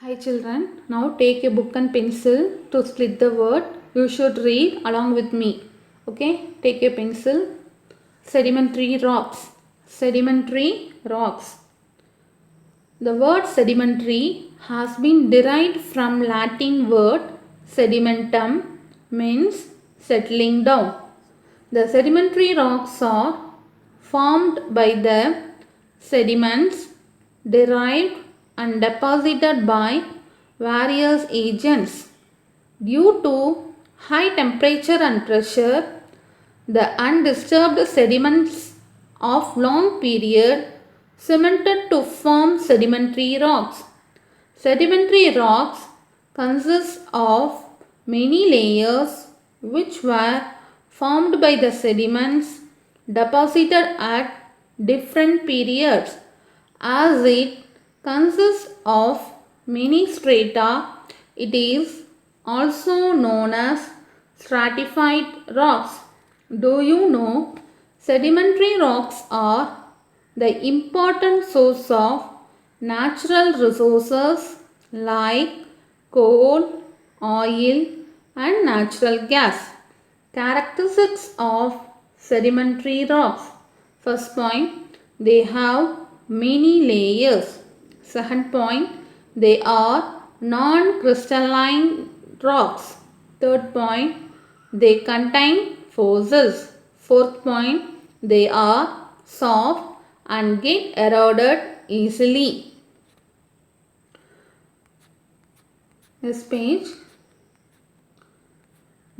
Hi children, now take a book and pencil to split the word. You should read along with me. Okay, take a pencil. Sedimentary rocks. Sedimentary rocks. The word sedimentary has been derived from Latin word sedimentum, means settling down. The sedimentary rocks are formed by the sediments derived and deposited by various agents. Due to high temperature and pressure, the undisturbed sediments of long period cemented to form sedimentary rocks. Sedimentary rocks consist of many layers which were formed by the sediments deposited at different periods. As it consists of many strata, it is also known as stratified rocks. Do you know sedimentary rocks are the important source of natural resources like coal, oil and natural gas. Characteristics of sedimentary rocks. First point, they have many layers. Second point, they are non-crystalline rocks. Third point, they contain fossils. Fourth point, they are soft and get eroded easily. This page.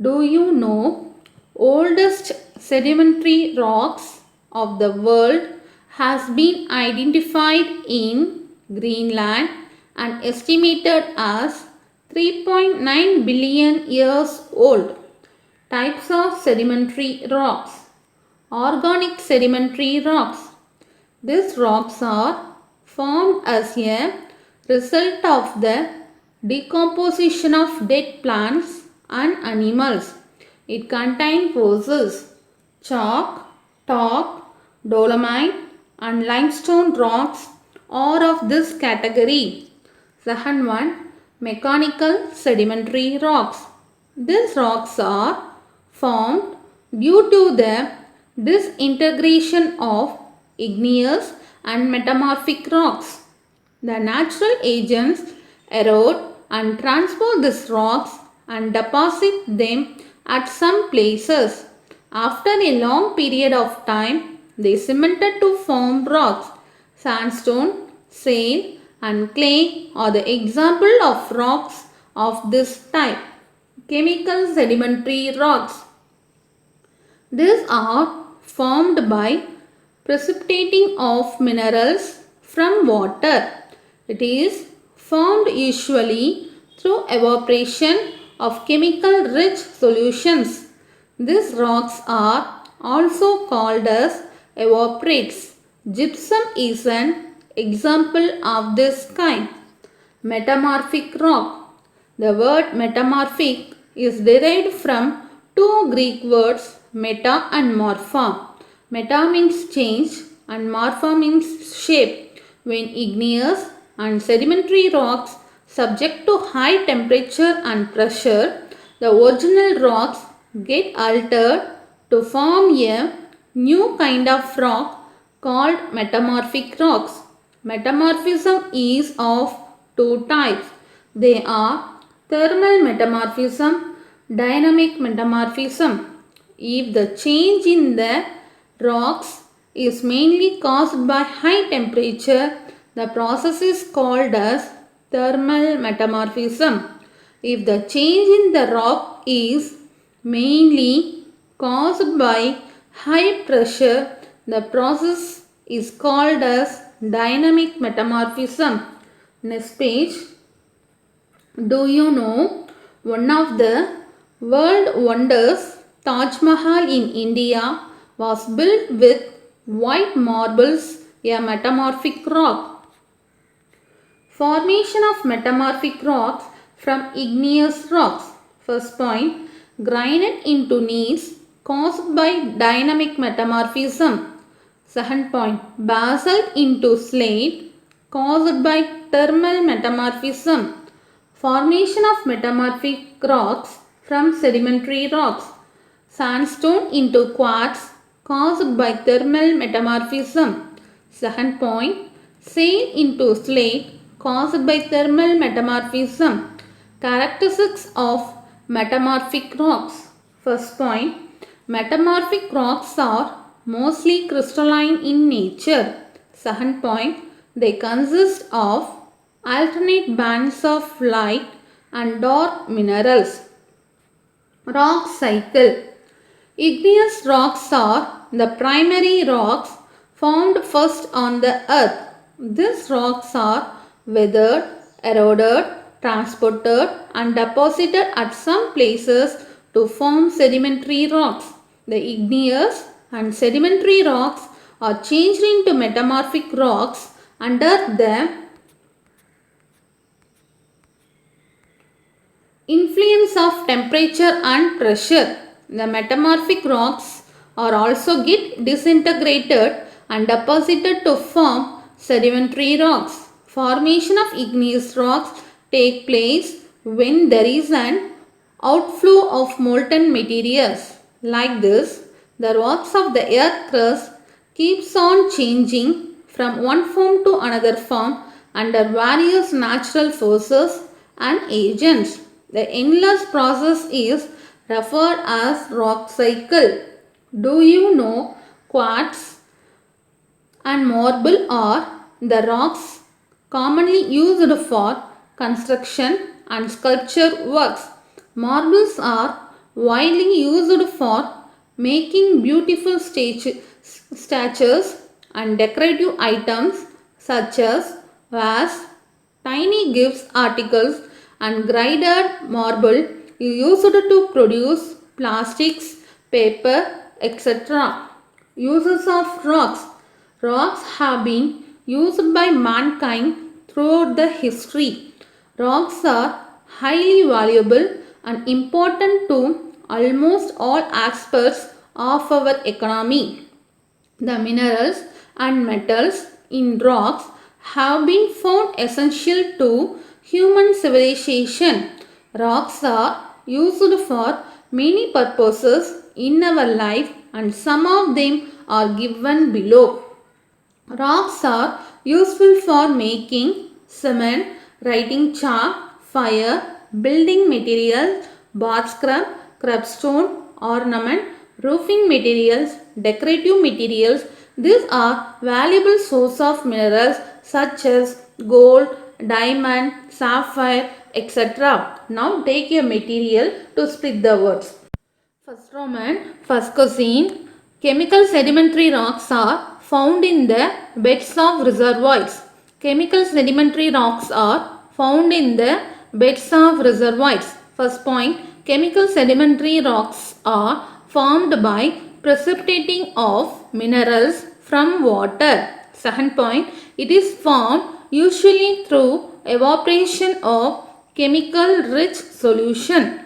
Do you know oldest sedimentary rocks of the world has been identified in Greenland and estimated as 3.9 billion years old. Types of sedimentary rocks. Organic sedimentary rocks. These rocks are formed as a result of the decomposition of dead plants and animals. It contains fossils, chalk, talc, dolomite and limestone rocks are of this category. Second one, mechanical sedimentary rocks. These rocks are formed due to the disintegration of igneous and metamorphic rocks. The natural agents erode and transport these rocks and deposit them at some places. After a long period of time, they cemented to form rocks. Sandstone, shale and clay are the example of rocks of this type. Chemical sedimentary rocks. These are formed by precipitating of minerals from water. It is formed usually through evaporation of chemical rich solutions. These rocks are also called as evaporites. Gypsum is an example of this kind. Metamorphic rock. The word metamorphic is derived from two Greek words meta and morpha. Meta means change and morpha means shape. When igneous and sedimentary rocks subject to high temperature and pressure, the original rocks get altered to form a new kind of rock called metamorphic rocks. Metamorphism is of two types. They are thermal metamorphism, dynamic metamorphism. If the change in the rocks is mainly caused by high temperature, the process is called as thermal metamorphism. If the change in the rock is mainly caused by high pressure, the process is called as dynamic metamorphism. Next page. Do you know one of the world wonders, Taj Mahal in India, was built with white marbles, a metamorphic rock. Formation of metamorphic rocks from igneous rocks. First point, granite into gneiss caused by dynamic metamorphism. Second point, basalt into slate caused by thermal metamorphism. Formation of metamorphic rocks from sedimentary rocks. Sandstone into quartz caused by thermal metamorphism. Second point, shale into slate caused by thermal metamorphism. Characteristics of metamorphic rocks. First point, metamorphic rocks are mostly crystalline in nature. Second point, they consist of alternate bands of light and dark minerals. Rock cycle. Igneous rocks are the primary rocks formed first on the earth. These rocks are weathered, eroded, transported and deposited at some places to form sedimentary rocks. The igneous and sedimentary rocks are changed into metamorphic rocks under the influence of temperature and pressure. The metamorphic rocks are also get disintegrated and deposited to form sedimentary rocks. Formation of igneous rocks take place when there is an outflow of molten materials. Like this, the rocks of the earth crust keeps on changing from one form to another form under various natural forces and agents. The endless process is referred as rock cycle. Do you know quartz and marble are the rocks commonly used for construction and sculpture works? Marbles are widely used for making beautiful statues and decorative items such as vase, tiny gifts articles and grinded marble is used to produce plastics, paper, etc. Uses of rocks. Rocks have been used by mankind throughout the history. Rocks are highly valuable and important to almost all aspects of our economy. The minerals and metals in rocks have been found essential to human civilization. Rocks are used for many purposes in our life and some of them are given below. Rocks are useful for making cement, writing chalk, fire, building materials, bath scrub, crabstone, ornament, roofing materials, decorative materials. These are valuable source of minerals such as gold, diamond, sapphire, etc. Now take a material to split the words. First Roman, first cuisine. Chemical sedimentary rocks are found in the beds of reservoirs. Chemical sedimentary rocks are found in the beds of reservoirs. First point, chemical sedimentary rocks are formed by precipitating of minerals from water. Second point, it is formed usually through evaporation of chemical rich solution.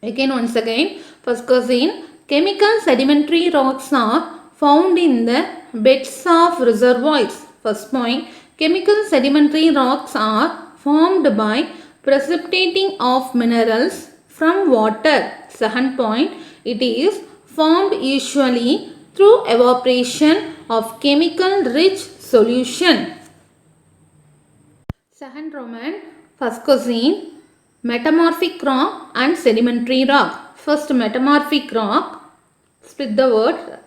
Once again, first question, chemical sedimentary rocks are found in the beds of reservoirs. First point, chemical sedimentary rocks are formed by precipitating of minerals from water. Second point, it is formed usually through evaporation of chemical rich solution. Second Roman, first cuisine, metamorphic rock and sedimentary rock. First metamorphic rock, split the word,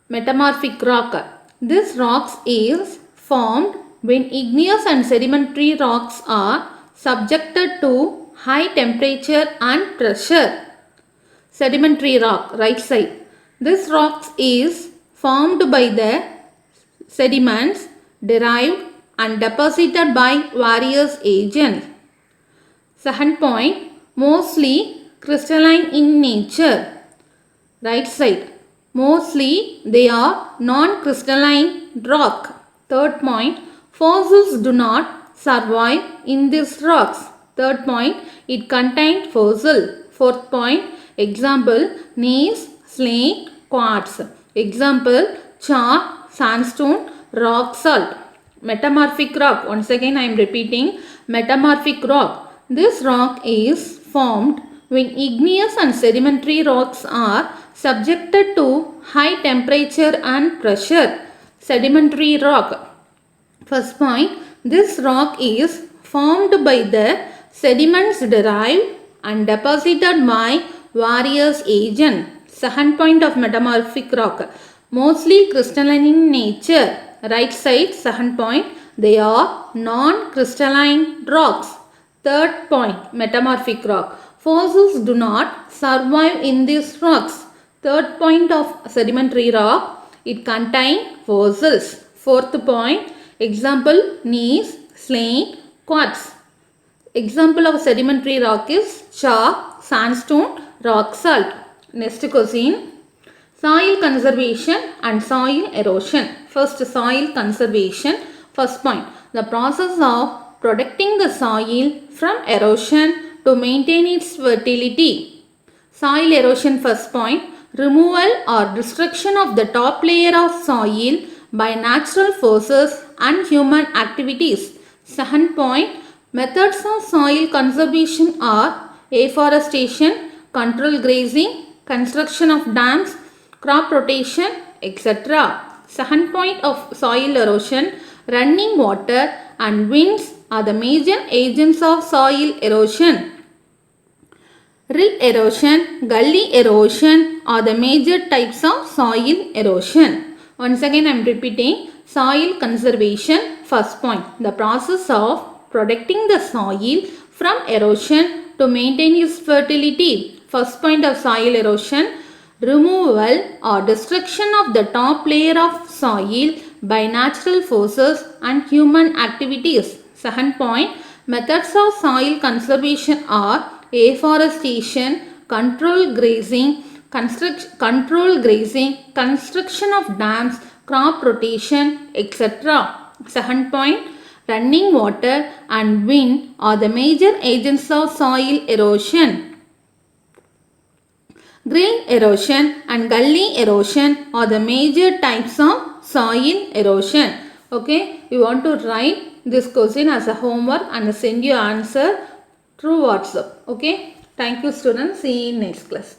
metamorphic rock. This rocks is formed when igneous and sedimentary rocks are subjected to high temperature and pressure. Sedimentary rock, right side. This rocks is formed by the sediments derived and deposited by various agents. Second point, mostly crystalline in nature. Right side, mostly they are non-crystalline rock. Third point, fossils do not survive in these rocks. Third point, it contains fossil. Fourth point, example, gneiss, slate, quartz. Example, chalk, sandstone, rock salt. metamorphic rock. Once again I am repeating, metamorphic rock. This rock is formed when igneous and sedimentary rocks are subjected to high temperature and pressure. Sedimentary rock. First point, this rock is formed by the sediments derived and deposited by various agents. Second point of metamorphic rock, mostly crystalline in nature. Right side, second point, they are non-crystalline rocks. Third point, metamorphic rock. Fossils do not survive in these rocks. Third point of sedimentary rock, it contains fossils. Fourth point, example, gneiss, slate, quartz. Example of sedimentary rock is chalk, sandstone, rock salt. Next question, soil conservation and soil erosion. First, soil conservation. First point, the process of protecting the soil from erosion to maintain its fertility. Soil erosion, first point, removal or destruction of the top layer of soil by natural forces and human activities. Second point, methods of soil conservation are afforestation, controlled grazing, construction of dams, crop rotation, etc. Second point of soil erosion, running water and winds are the major agents of soil erosion. Rill erosion, gully erosion are the major types of soil erosion. Once again I am repeating, soil conservation. First point, the process of protecting the soil from erosion to maintain its fertility. First point of soil erosion, removal or destruction of the top layer of soil by natural forces and human activities. Second point, methods of soil conservation are afforestation, controlled grazing, construction of dams, crop rotation, etc. Second point, running water and wind are the major agents of soil erosion. Rill erosion and gully erosion are the major types of soil erosion. Okay, you want to write this question as a homework and send your answer through WhatsApp. Okay, thank you students. See you in next class.